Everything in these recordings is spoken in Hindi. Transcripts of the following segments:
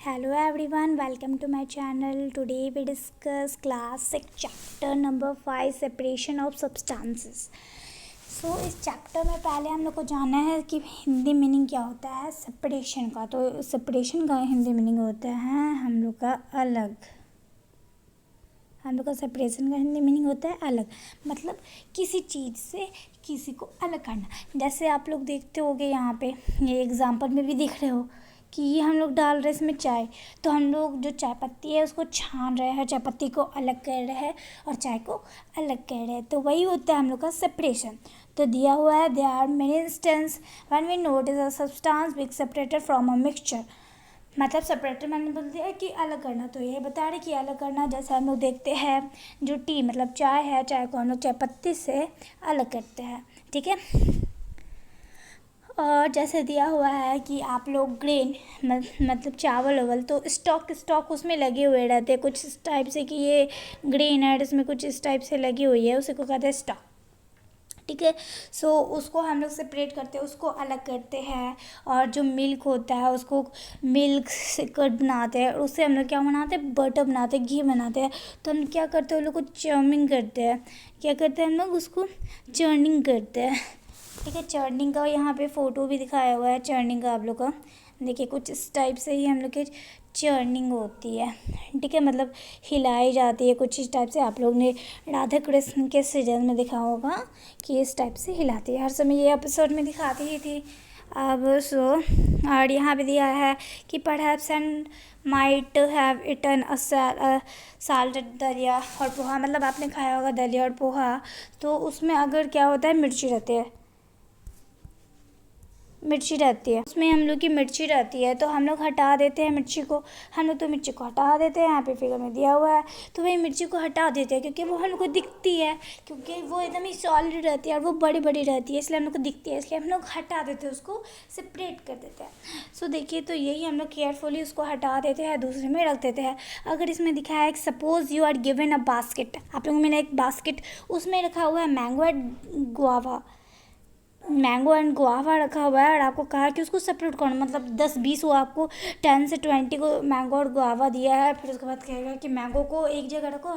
Hello everyone, welcome to my channel. Today we discuss class 6 chapter number 5 separation of substances. So इस चैप्टर में पहले हम लोग को जानना है कि हिंदी मीनिंग क्या होता है सेपरेशन का। तो सेपरेशन का हिंदी मीनिंग होता है हम लोग का अलग। हम लोग का सेपरेशन का हिंदी मीनिंग होता है अलग, मतलब किसी चीज़ से किसी को अलग करना। जैसे आप लोग देखते होगे यहाँ पे ये एग्जांपल में भी दिख रहे हो कि ये हम लोग डाल रहे हैं इसमें चाय, तो हम लोग जो चाय पत्ती है उसको छान रहे हैं, चाय पत्ती को अलग कर रहे हैं और चाय को अलग कर रहे हैं, तो वही होता है हम लोग का सेपरेशन। तो दिया हुआ है there are many instances when we notice a substance being separated from a mixture. मतलब सेपरेटर मैंने बोल दिया कि अलग करना, तो ये बता रहे कि अलग करना। जैसे हम लोग देखते हैं जो टी मतलब चाय है, चाय को हम लोग चाय पत्ती से अलग करते हैं, ठीक है। और जैसे दिया हुआ है कि आप लोग ग्रेन मतलब चावल वावल, तो स्टॉक उसमें लगे हुए रहते हैं कुछ इस टाइप से कि ये ग्रेन है, इसमें कुछ इस टाइप से लगी हुई है, उसी को कहते हैं स्टॉक, ठीक है। सो उसको हम लोग सेपरेट करते हैं, उसको अलग करते हैं। और जो मिल्क होता है उसको मिल्क से कर्ड बनाते हैं, और उससे हम लोग क्या बनाते हैं, बटर बनाते हैं, घी बनाते हैं। तो हम क्या करते हैं, उन लोग को चर्निंग करते हैं। क्या करते हैं हम लोग, उसको चर्निंग करते हैं, ठीक है। चर्निंग का यहाँ पे फ़ोटो भी दिखाया हुआ है चर्निंग का, आप लोग का देखिए कुछ इस टाइप से ही हम लोग की चर्निंग होती है, ठीक है। मतलब हिलाई जाती है कुछ इस टाइप से। आप लोग ने राधा कृष्ण के सीरियल में देखा होगा कि इस टाइप से हिलाती है, हर समय ये एपिसोड में दिखाती ही थी। अब और यहाँ पे दिया है कि perhaps and might have eaten a salted दलिया और पोहा, मतलब आपने खाया होगा दलिया और पोहा, तो उसमें अगर क्या होता है मिर्ची रहती है, उसमें हम लोग की मिर्ची रहती है, तो हम लोग हटा देते हैं मिर्ची को। हम लोग तो मिर्ची को हटा देते हैं, यहाँ पे फिगर में दिया हुआ है, तो वही मिर्ची को हटा देते हैं क्योंकि वो हम लोग को दिखती है, क्योंकि वो एकदम ही सॉलिड रहती है और वो बड़ी बड़ी रहती है, इसलिए हम लोग को दिखती है, इसलिए हम लोग हटा देते हैं, उसको सेपरेट कर देते हैं। सो देखिए, तो यही हम लोग केयरफुली उसको हटा देते हैं, दूसरे में रख देते हैं। अगर इसमें दिखा है suppose you are given a basket, आप लोगों ने एक बास्केट, उसमें रखा हुआ है मैंगो एंड गुआवा रखा हुआ है, और आपको कहा कि उसको सेपरेट करो, मतलब 10-20 वो आपको 10 से 20 को मैंगो और गुआवा दिया है। फिर उसके बाद कहेगा कि मैंगो को एक जगह रखो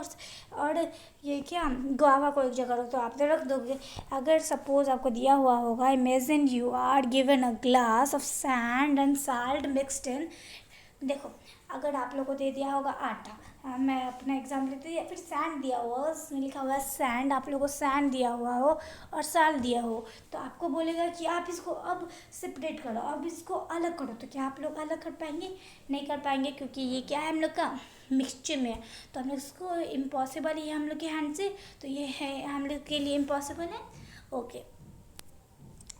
और ये क्या गुआवा को एक जगह रखो, तो आप तो रख दोगे। अगर सपोज आपको दिया हुआ होगा imagine you are given a glass of sand and salt mixed in, देखो अगर आप लोग को दे दिया होगा आटा, मैं अपना एग्जाम्पल लेती हूँ, या फिर सैंड दिया हुआ हो, उसमें लिखा हुआ है सैंड, आप लोगों को सैंड दिया हुआ हो और साल दिया हो, तो आपको बोलेगा कि आप इसको अब सेपरेट करो, अब इसको अलग करो, तो क्या आप लोग अलग कर पाएंगे? नहीं कर पाएंगे, क्योंकि ये क्या है हम लोग का मिक्सचर में है, तो हम लोग इसको इम्पॉसिबल ही हम लोग के हैंड से, तो ये है हम लोग के लिए इम्पॉसिबल है। ओके,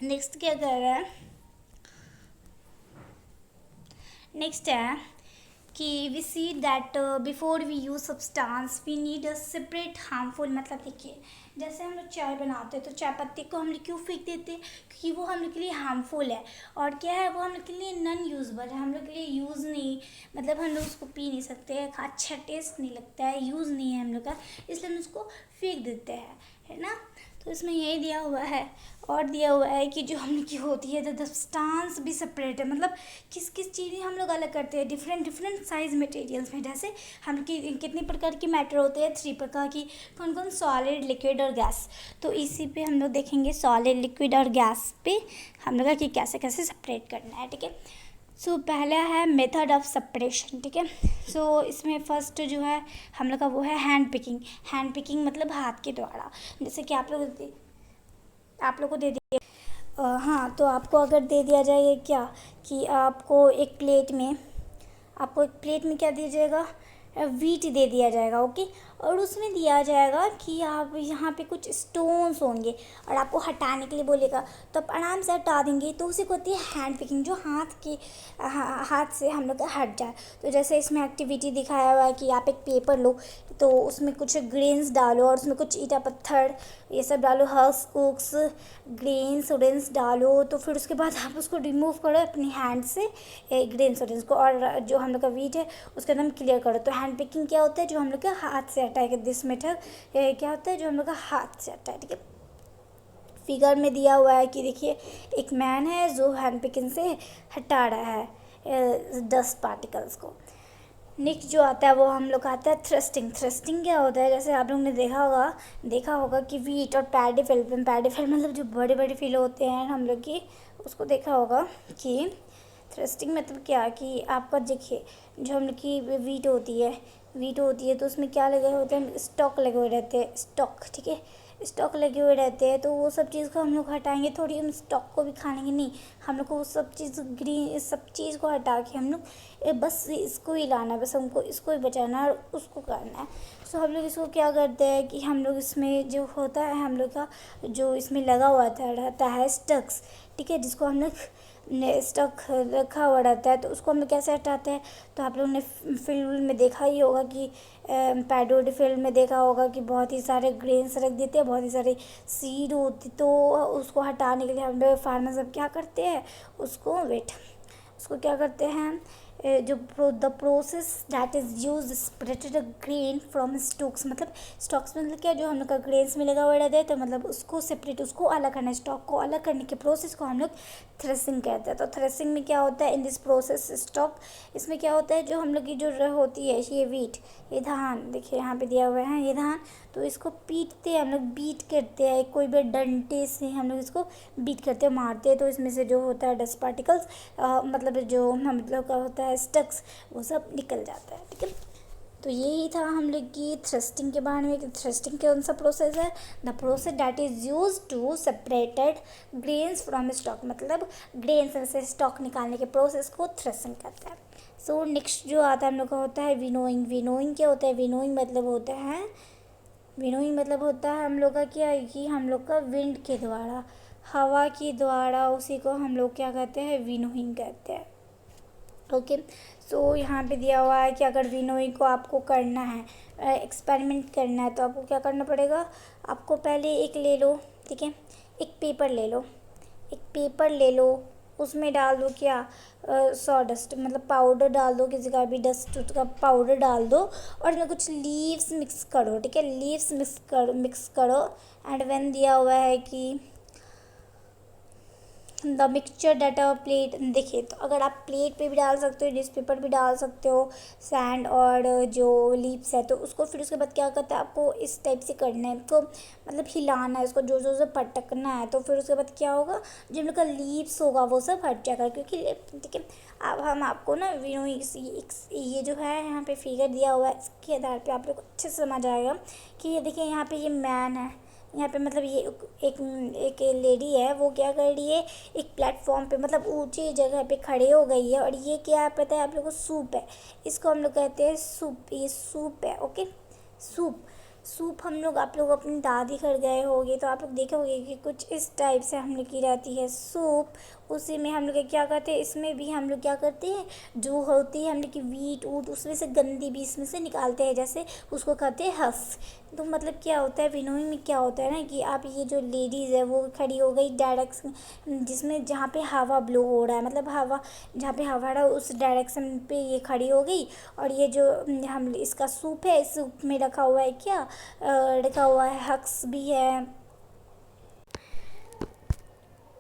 नेक्स्ट क्या कर रहा है, नेक्स्ट है कि we see that before we use substance we need a separate harmful, मतलब देखिए जैसे हम लोग चाय बनाते हैं तो चाय पत्ती को हम लोग क्यों फेंक देते हैं, क्योंकि वो हम लोग के लिए हार्मफुल है, और क्या है वो हम लोग के लिए नॉन यूजबल है, हम लोग के लिए यूज़ नहीं, मतलब हम लोग उसको पी नहीं सकते, अच्छा टेस्ट नहीं लगता है, यूज़ नहीं है हम लोग का, इसलिए हम उसको फेंक देते हैं, है ना। तो इसमें यही दिया हुआ है, और दिया हुआ है कि जो हम लोग की होती है द सब्सटेंस भी सेपरेट है, मतलब किस किस चीज़ें हम लोग अलग करते हैं डिफरेंट साइज मटेरियल्स में। जैसे हम की कितने प्रकार की मैटर होते हैं, 3 प्रकार की, कौन कौन, सॉलिड, लिक्विड और गैस। तो इसी पे हम लोग देखेंगे सॉलिड, लिक्विड और गैस पे हम लोग कि कैसे कैसे सेपरेट करना है, ठीक है। सो पहला है मेथड ऑफ सेपरेशन, ठीक है। सो इसमें फर्स्ट जो है हम लोग का वो है हैंड पिकिंग मतलब हाथ के द्वारा। जैसे कि आप लोग को दे दिए, हाँ, तो आपको अगर दे दिया जाए क्या कि आपको एक प्लेट में क्या दीजिएगा, वीट दे दिया जाएगा, ओके। और उसमें दिया जाएगा कि आप यहाँ पे कुछ स्टोन्स होंगे और आपको हटाने के लिए बोलेगा, तो आप आराम से हटा देंगे, तो उसे को होती है हैंड पिकिंग, जो हाथ से हम लोग का हट जाए। तो जैसे इसमें एक्टिविटी दिखाया हुआ है कि आप एक पेपर लो, तो उसमें कुछ ग्रेन्स डालो और उसमें कुछ ईटा पत्थर ये सब डालो, हक्स ग्रेन्स ऑरेंज डालो, तो फिर उसके बाद आप उसको रिमूव करो अपनी हैंड से ग्रेन्स ऑरेंज को, और जो हम लोग का वीट है उसको एकदम क्लियर करो। तो हैंड पिकिंग क्या होता है, जो हम लोग का हाथ से हटा है, दिस मेथड क्या होता है, जो हम लोग का हाथ से हटा है, ठीक है। फिगर में दिया हुआ है कि देखिए एक मैन है जो हैंड पिकिंग से हटा रहा है, डस्ट पार्टिकल्स को। नेक्स्ट जो आता है वो हम लोग आता है थ्रस्टिंग। थ्रस्टिंग क्या होता है, जैसे आप लोग ने देखा होगा कि वीट और पैडी फील्ड मतलब जो बड़े बड़े फील्ड होते हैं हम लोग की, उसको देखा होगा कि थ्रस्टिंग मतलब क्या कि आपका देखिए जो हम लोग की वीट होती है तो उसमें क्या लगे होते हैं, स्टॉक लगे हुए रहते हैं, स्टॉक, ठीक है, स्टॉक लगे हुए रहते हैं। तो वो सब चीज़ को हम लोग हटाएंगे, थोड़ी हम स्टॉक को भी खाएंगे नहीं, हम लोग को वो सब चीज़ ग्रीन सब चीज़ को हटा के हम लोग बस इसको ही लाना है, बस हमको इसको ही बचाना है और उसको करना है। सो हम लोग इसको क्या करते हैं कि हम लोग इसमें जो होता है हम लोग का जो इसमें लगा हुआ रहता है स्टक्स, ठीक है, जिसको हम लोग स्टक रखा हुआ रहता है, तो उसको हम लोग कैसे हटाते हैं। तो आप लोगों ने फील्ड में देखा ही होगा कि पैडोड फील्ड में देखा होगा कि बहुत ही सारे ग्रेन्स रख देते हैं, बहुत ही सारे सीड होती, तो उसको हटाने के लिए हम लोग फार्मर सब क्या करते हैं, उसको क्या करते हैं, जो the process that is use separated grain from stocks, मतलब स्टॉक्स मतलब क्या, जो हम लोग का ग्रेन्स में लगा हुआ रहता है, तो मतलब उसको सेपरेट, उसको अलग करना, स्टॉक को अलग करने के प्रोसेस को हम लोग थ्रेसिंग कहते हैं। तो थ्रेसिंग में क्या होता है, इन दिस प्रोसेस स्टॉक, इसमें क्या होता है, जो हम लोग की जो होती है ये वीट, ये धान, देखिए यहाँ पे दिया हुआ है ये धान, तो इसको पीटते हैं हम लोग, बीट करते हैं, कोई भी डंडे से हम लोग इसको बीट करते हैं, मारते हैं, तो इसमें से जो होता है डस्ट पार्टिकल्स, मतलब जो मतलब का होता है स्टक्स, वो सब निकल जाता है, ठीक है। तो यही था हम लोग की थ्रस्टिंग के बारे में कि थ्रस्टिंग कौन सा प्रोसेस है, the process that is use to separated grains from stock, मतलब ग्रेन्स से स्टॉक निकालने के प्रोसेस को थ्रस्टिंग कहते हैं। सो नेक्स्ट जो आता है हम लोग का होता है विनोइंग। विनोइंग क्या होता है, विनोइंग मतलब होता है हम लोग का क्या है कि हम लोग का विंड के द्वारा, हवा के द्वारा, उसी को हम लोग क्या कहते हैं, विनोइंग कहते हैं। ओके, सो यहाँ पे दिया हुआ है कि अगर विनोइंग को आपको करना है, एक्सपेरिमेंट करना है, तो आपको क्या करना पड़ेगा, आपको पहले एक ले लो, ठीक है, एक पेपर ले लो, उसमें डाल दो क्या, सॉडस्ट मतलब पाउडर डाल दो, किसी का भी डस्ट का पाउडर डाल दो, और इसमें कुछ लीव्स मिक्स करो, ठीक है, लीव्स मिक्स करो एंड व्हेन दिया हुआ है कि the mixture date a plate, देखिए तो अगर आप प्लेट पे भी डाल सकते हो, न्यूज़पेपर भी डाल सकते हो, सैंड और जो लीव्स है, तो उसको फिर उसके बाद क्या करता है, आपको इस टाइप से करना है, इसको मतलब हिलाना है, इसको जोर जोर से पटकना है, तो फिर उसके बाद क्या होगा, जो हम लोग का लीव्स होगा वो सब हट जाएगा, क्योंकि ठीक है। अब हम आपको ना ये जो है यहाँ पे फिगर दिया हुआ है, इसके आधार पे आप लोग को अच्छे से समझ आएगा कि ये देखिए यहाँ पे ये मैन है, यहाँ पे मतलब ये एक लेडी है, वो क्या कर रही है, एक प्लेटफॉर्म पे मतलब ऊंची जगह पे खड़े हो गई है, और ये क्या है पता है आप लोगों को, सूप है, इसको हम लोग कहते हैं सूप, ये सूप है, ओके, सूप हम लोग, आप लोग अपनी दादी घर गए होंगे तो आप लोग देखे होंगे कि कुछ इस टाइप से हम लोग की रहती है सूप, उसी में हम लोग क्या करते हैं, इसमें भी हम लोग क्या करते हैं, जो होती है हम लोग की वीट ऊट, उसमें से गंदी भी इसमें से निकालते हैं, जैसे उसको कहते हैं हफ। तो मतलब क्या होता है विनोइंग में, क्या होता है ना कि आप ये जो लेडीज़ है वो खड़ी हो गई डायरेक्शन जिसमें जहाँ पे हवा ब्लो हो रहा है, मतलब हवा जहाँ पे हवा रहा है उस डायरेक्शन पे ये खड़ी हो गई, और ये जो हम इसका सूप है, इस सूप में रखा हुआ है क्या, रखा हुआ है हक्स भी है।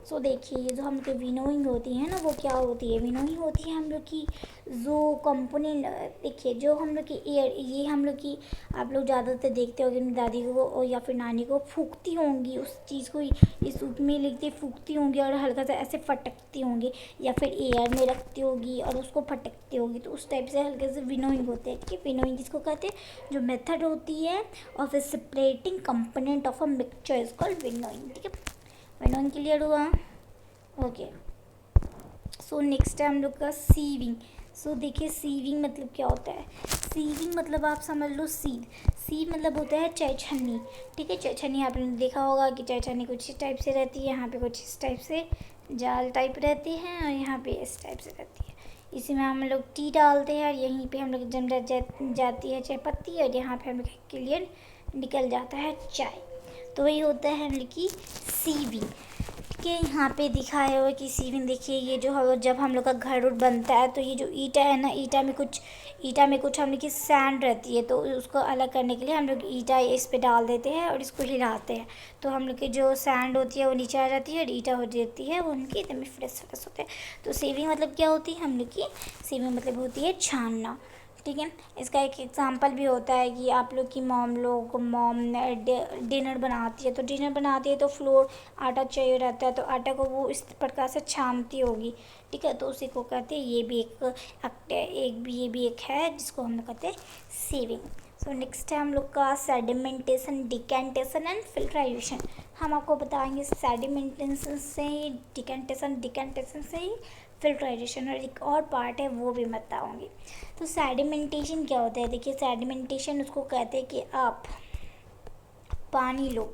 सो देखिए ये जो हम लोग की विनोइंग होती है ना, वो क्या होती है, विनोइंग होती है हम लोग की जो कंपोनेंट, देखिए जो हम लोग की एयर, ये हम लोग की, आप लोग ज़्यादातर देखते होंगे अपनी दादी को या फिर नानी को फूंकती होंगी उस चीज़ को, इस सूप में लिखते फूंकती होंगी और हल्का सा ऐसे फटकती होंगी, या फिर एयर में रखती होगी और उसको फटकती होगी, तो उस टाइप से हल्के से विनोइंग होते हैं, ठीक है। विनोइंग जिसको कहते हैं, जो मेथड होती है of separating component of a mixture is called winnowing, ठीक है। विनोइंग क्लियर हुआ, ओके। सो नेक्स्ट है हम लोग का सीविंग। सो देखिए सीविंग मतलब क्या होता है, सीविंग मतलब आप समझ लो सीव मतलब होता है चाय छन्नी, ठीक है। चाय छन्नी आपने देखा होगा कि चाय छन्नी कुछ इस टाइप से रहती है, यहाँ पे कुछ इस टाइप से जाल टाइप रहती है, और यहाँ पे इस टाइप से रहती है, इसी में हम लोग टी डालते हैं, और यहीं पे हम लोग जम जाती है चाय पत्ती, और यहाँ पे हम लोग क्लियर निकल जाता है चाय, तो वही होता है हम लोग की सीविंग। के यहाँ पे दिखाया हुआ कि सीविंग देखिए, ये जो है जब हम लोग का घर उर बनता है तो ये जो ईटा है ना, ईटा में कुछ हम लोग की सैंड रहती है, तो उसको अलग करने के लिए हम लोग ईटा इस पे डाल देते हैं और इसको हिलाते हैं, तो हम लोग की जो सैंड होती है वो नीचे आ जाती है और ईटा हो जाती है वो उनकी एकदम फ्रेश फ्रेश होते हैं। तो सेविंग मतलब क्या होती है हम लोग की? सेविंग मतलब होती है छानना। ठीक है, इसका एक एग्जांपल भी होता है कि आप लोग की मॉम डिनर बनाती है, तो डिनर बनाती है तो फ्लोर आटा चाहिए रहता है, तो आटा को वो इस प्रकार से छानती होगी। ठीक है, तो उसी को कहते हैं, ये भी ये भी एक है जिसको हम लोग कहते हैं सेविंग। सो नेक्स्ट है हम लोग का सेडिमेंटेशन, डिकेंटेशन एंड फिल्ट्राइजेशन। हम आपको बताएंगे सेडिमेंटेशन से ही डिकेंटेशन से ही फिल्ट्राइजेशन, और एक और पार्ट है वो भी बताऊंगी। तो सेडिमेंटेशन क्या होता है? देखिए, सेडिमेंटेशन उसको कहते हैं कि आप पानी लो,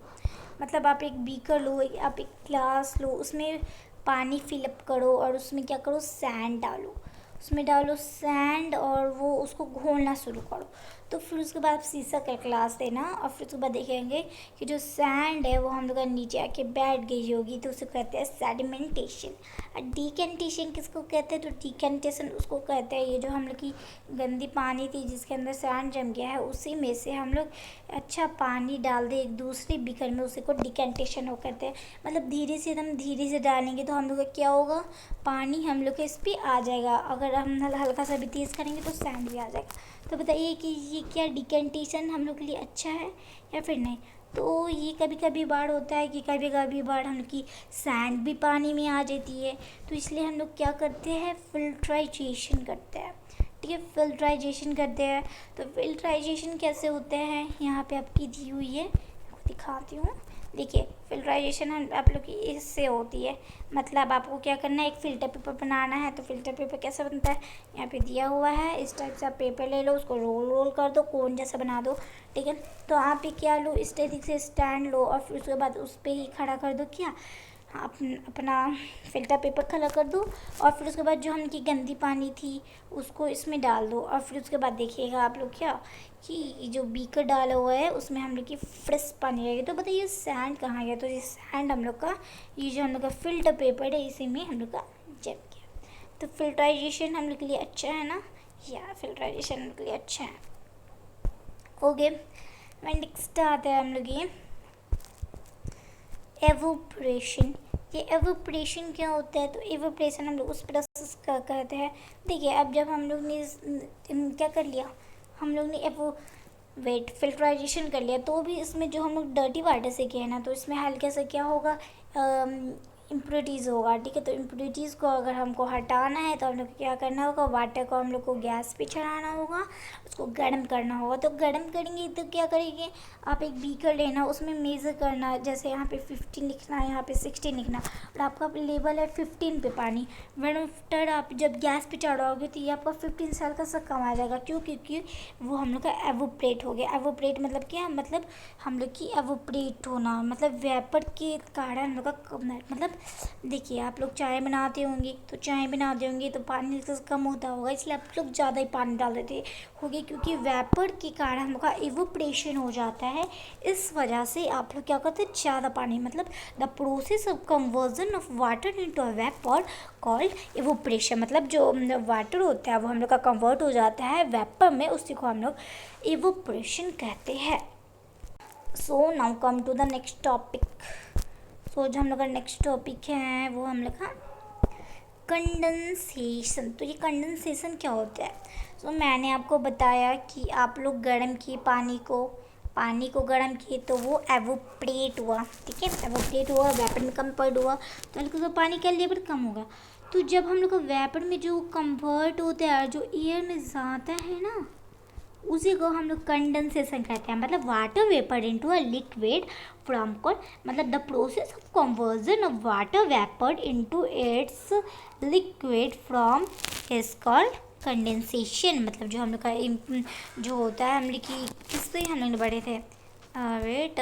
मतलब आप एक बीकर लो, आप एक ग्लास लो, उसमें पानी फिलअप करो और उसमें क्या करो, सैंड डालो, उसमें डालो सैंड और वो उसको घोलना शुरू करो। तो फिर उसके बाद शीशा का ग्लास देना और फिर उसके बाद देखेंगे कि जो सैंड है वो हम लोग का नीचे आके बैठ गई होगी, तो उसे कहते हैं सेडिमेंटेशन। और डिकेंटेशन किसको कहते हैं? तो डिकेंटेशन उसको कहते हैं ये जो हम लोग की गंदी पानी थी जिसके अंदर सैंड जम गया है, उसी में से हम लोग अच्छा पानी डाल दे एक दूसरे बीकर में, उसी को डिकेंटेशन हो कहते हैं। मतलब एकदम धीरे से डालेंगे तो हम लोग का क्या होगा, पानी हम लोग के इस पर आ जाएगा, अगर हम हल्का सा भी तेज़ करेंगे तो सैंड भी आ जाएगा। तो बताइए कि ये क्या डिकेंटेशन हम लोग के लिए अच्छा है या फिर नहीं? तो ये कभी कभी बार होता है कि कभी कभी बार हम लोग की सैंड भी पानी में आ जाती है, तो इसलिए हम लोग क्या करते हैं, फिल्ट्राइजेशन करते हैं। ठीक है, फिल्ट्राइजेशन करते हैं। तो फिल्ट्राइजेशन कैसे होते हैं, यहाँ पे आपकी दी हुई है, आपको दिखाती हूँ। देखिए, फिल्ट्राइजेशन हम आप लोग की इससे होती है, मतलब आपको क्या करना है, एक फ़िल्टर पेपर बनाना है। तो फ़िल्टर पेपर कैसे बनता है, यहाँ पे दिया हुआ है, इस टाइप से आप पेपर ले लो, उसको रोल कर दो, कोन जैसा बना दो। ठीक है, तो आप ये क्या लो, इस तरीके से स्टैंड लो और फिर उसके बाद उस पर ही खड़ा कर दो, क्या अपना फ़िल्टर पेपर खड़ा कर दो, और फिर उसके बाद जो हमकी गंदी पानी थी उसको इसमें डाल दो, और फिर उसके बाद देखिएगा आप लोग क्या कि जो बीकर डाला हुआ है उसमें हम लोग की फ्रेश पानी रहेगी। तो बताइए सैंड कहाँ गया? तो ये सैंड हम लोग का, ये जो हम लोग का फ़िल्टर पेपर है इसी में हम लोग का जम गया। तो फिल्ट्राइजेशन हम लोग के लिए अच्छा है ना, या फिल्ट्राइजेशन हम लोग के लिए अच्छा है। ओके, मैं नेक्स्ट आता है हम लोग ये एवोपरेशन। ये एवोपरेशन क्या होता है? तो एवोपरेशन हम लोग उस प्रोसेस का कहते हैं। देखिए, अब जब हम लोग ने क्या कर लिया, हम लोग ने फिल्ट्राइजेशन कर लिया, तो भी इसमें जो हम लोग डर्टी वाटर से किया है ना, तो इसमें हल्के से क्या होगा, इम्प्योरिटीज़ होगा। ठीक है, तो इम्प्योरिटीज़ को अगर हमको हटाना है तो हम लोग को क्या करना होगा, वाटर को हम लोग को गैस पे चढ़ाना होगा, उसको गर्म करना होगा। तो गर्म करेंगे तो क्या करेंगे, आप एक बीकर लेना, उसमें मेज़र करना, जैसे यहाँ पे 15 लिखना है, यहाँ पे 16 लिखना, और आपका लेवल है 15 पे पानी। वैन आफ्टर आप जब गैस पे चढ़ाओगे तो ये आपका 15 से हल्का सा कम आ जाएगा। क्यों? क्योंकि वो हम लोग का एवोपरेट हो गया। एवोपरेट मतलब क्या, मतलब हम लोग की एवोपरेट होना, मतलब वेपर के कारण हम लोग का मतलब देखिए, आप लोग चाय बनाते होंगे तो पानी कम होता होगा, इसलिए आप लोग ज़्यादा ही पानी डाल देते होंगे, क्योंकि वेपर के कारण हम लोग का इवोपरेशन हो जाता है। इस वजह से आप लोग क्या करते हैं, ज़्यादा पानी, मतलब the process of conversion of water into a vapour called evaporation. मतलब जो वाटर होता है वो हम लोग का कन्वर्ट हो जाता है वेपर में, उसी को हम लोग इवोपरेशन कहते हैं। So now come to the next topic. So जो हम लोग का नेक्स्ट टॉपिक है वो हम लोग का कंडेंसेशन। तो ये कंडेंसेशन क्या होता है? सो मैंने आपको बताया कि आप लोग गर्म किए पानी को गर्म किए तो वो एवोपरेट हुआ। ठीक है, एवोपरेट हुआ, वेपर में कन्वर्ट हुआ, तो हल्का सा पानी का लेवल कम होगा। तो जब हम लोग का वेपर में जो कन्वर्ट होता है, जो एयर में जाता है ना, उसी को हम लोग कंडेंसेशन कहते हैं। मतलब water vapour into a liquid from मतलब the process of conversion of water vapour into its liquid from is called condensation. मतलब जो हम लोग का जो होता है, हम लोग की किससे हम लोग पढ़े थे, वेट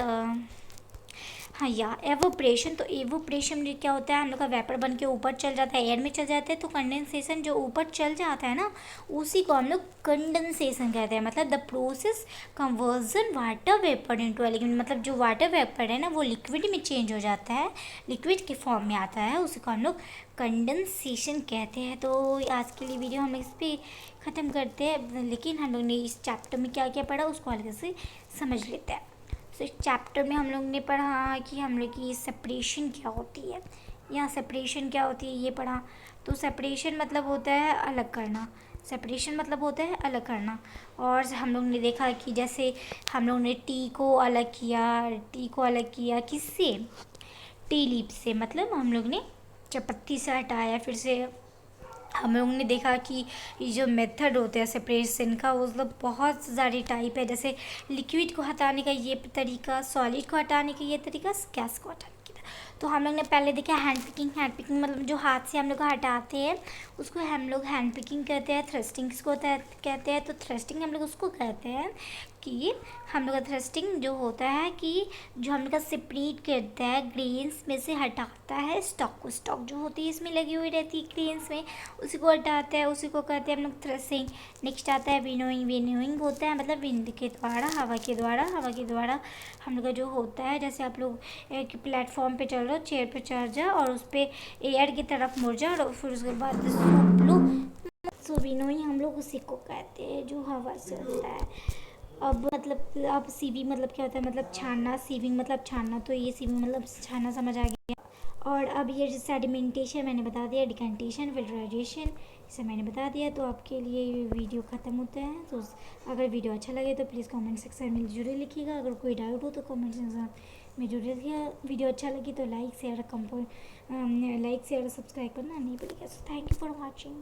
हाँ या एवोप्रेशन, तो एवोप्रेशन में क्या होता है, हम लोग का वेपर बन के ऊपर चल जाता है, एयर में चल जाते हैं, तो कंडेंसेशन जो ऊपर चल जाता है ना, उसी को हम लोग कंडेंसेशन कहते हैं। मतलब the process conversion water vapour into a liquid, मतलब जो वाटर वेपर है ना वो लिक्विड में चेंज हो जाता है, लिक्विड के फॉर्म में आता है, उसी को हम लोग कंडेंसेशन कहते हैं। तो आज के लिए वीडियो हम इस पर ख़त्म करते हैं, लेकिन हम लोग ने इस चैप्टर में क्या क्या पढ़ा उसको अलग से समझ लेते हैं। तो इस चैप्टर में हम लोग ने पढ़ा कि हम लोग की सेपरेशन क्या होती है, या सेपरेशन क्या होती है ये पढ़ा। तो सेपरेशन मतलब होता है अलग करना, सेपरेशन मतलब होता है अलग करना। और हम लोग ने देखा कि जैसे हम लोग ने टी को अलग किया किससे, टी लीफ से, मतलब हम लोग ने चपत्ती से हटाया। फिर से हम लोगों ने देखा कि ये जो मेथड होते हैं सेपरेशन का, वो मतलब बहुत सारी टाइप है। जैसे लिक्विड को हटाने का ये तरीका, सॉलिड को हटाने का ये तरीका, गैस को हटाने का। तो हम लोग ने पहले देखा हैंड पिकिंग, हैंड पिकिंग मतलब जो हाथ से हम लोग हटाते हैं उसको हम लोग हैंड पिकिंग कहते हैं। थ्रस्टिंग किसको कहते हैं, तो थ्रस्टिंग हम लोग उसको कहते हैं कि हम लोग का थ्रस्टिंग जो होता है कि जो हम लोग का सेपरेट करता है, ग्रेन्स में से हटाता है स्टॉक को, स्टॉक जो होती है इसमें लगी हुई रहती है ग्रेन्स में, उसी को हटाता है, उसी को कहते हैं हम लोग थ्रसिंग। नेक्स्ट आता है विनोइंग, विनोइंग होता है मतलब विंड के द्वारा, हवा के द्वारा हम लोग का जो होता है, जैसे आप लोग एक प्लेटफॉर्म पे चल रहे हो, चेयर पे चढ़ जाओ और उस पर एयर की तरफ मुड़ जाओ और फिर उसके बाद सूप लो, सो विनोइंग हम लोग उसी को कहते हैं जो हवा से होता है। अब सीवी मतलब क्या होता है, मतलब छानना, सीविंग मतलब छानना, तो ये सीविंग मतलब छानना समझ आ गया। और अब ये सेडिमेंटेशन मैंने बता दिया, डिकेंटेशन, फिल्टराइजेशन इसे मैंने बता दिया। तो आपके लिए ये वीडियो ख़त्म होता है। तो अगर वीडियो अच्छा लगे तो प्लीज़ कमेंट सेक्शन में जरूर लिखिएगा, अगर कोई डाउट हो तो कमेंट सेक्शन में जरूर लिखिएगा। वीडियो अच्छा लगी तो लाइक शेयर और सब्सक्राइब करना नहीं भूलिएगा। So thank you for watching.